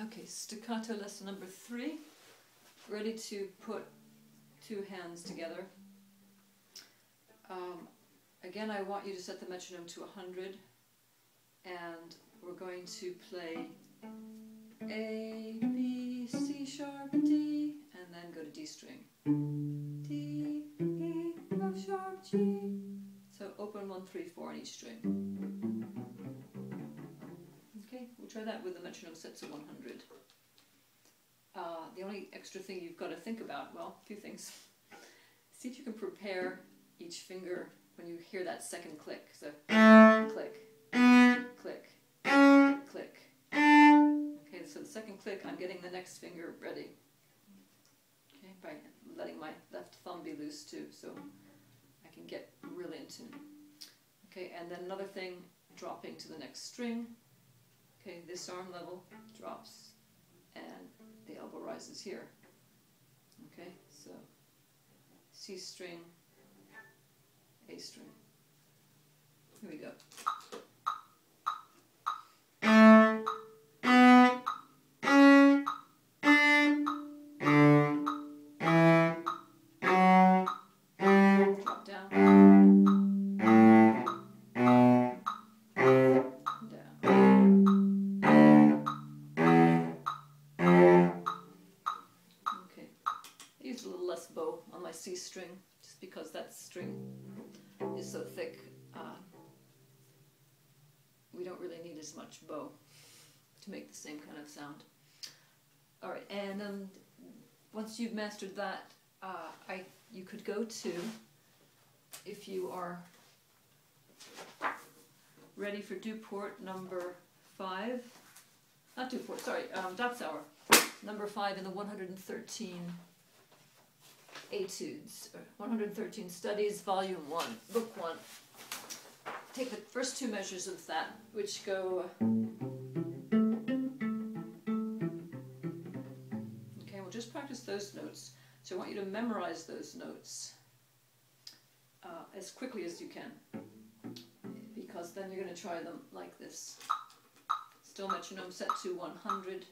Okay, staccato lesson number 3. Ready to put 2 hands together. Again, I want you to set the metronome to 100, and we're going to play A, B, C sharp, D, and then go to D string. D, E, F sharp, G. So open 1, 3, 4 on each string. Okay, we'll try that with the metronome set to 100. The only extra thing you've got to think about, well, a few things. See if you can prepare each finger when you hear that second click. So, click, click, click. Okay, so the second click, I'm getting the next finger ready. Okay, by letting my left thumb be loose too, so I can get really in tune. Okay, and then another thing, dropping to the next string. Okay, this arm level drops, and the elbow rises here. Okay, so C string, A string. Here we go. Drop down. Use a little less bow on my C string, just because that string is so thick. We don't really need as much bow to make the same kind of sound. Alright, and once you've mastered that, you could go to, if you are ready for Duport number 5, not Duport, sorry, Dapsauer, number 5 in the 113 Etudes, 113 Studies, Volume 1, Book 1. Take the first 2 measures of that, which go... Okay, we'll just practice those notes. So I want you to memorize those notes as quickly as you can, because then you're going to try them like this. Still metronome set to 100,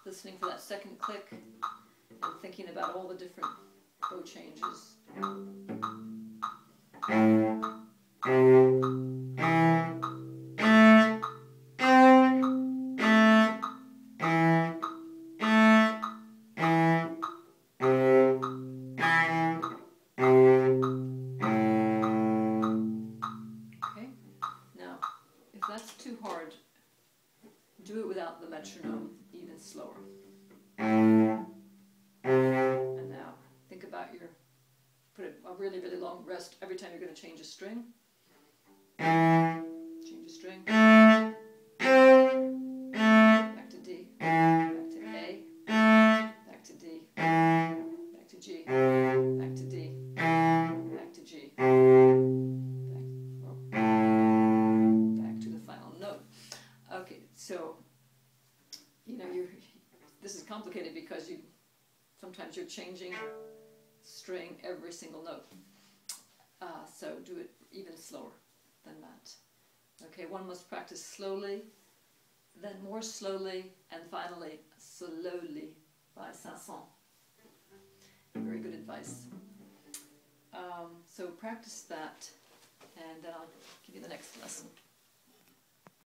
listening for that second click, and thinking about all the different bow changes. Okay, now if that's too hard, do it without the metronome, even slower. And now, think about put a really, really long rest every time you're going to change a string. Change a string. Back to D. Back to A. Back to D. Back to G. Back to D. Back to G. Back to the final note. Okay, so, this is complicated because sometimes you're changing string every single note. So do it even slower than that. Okay, one must practice slowly, then more slowly, and finally slowly by Saint-Saëns. Very good advice. So practice that, and then I'll give you the next lesson.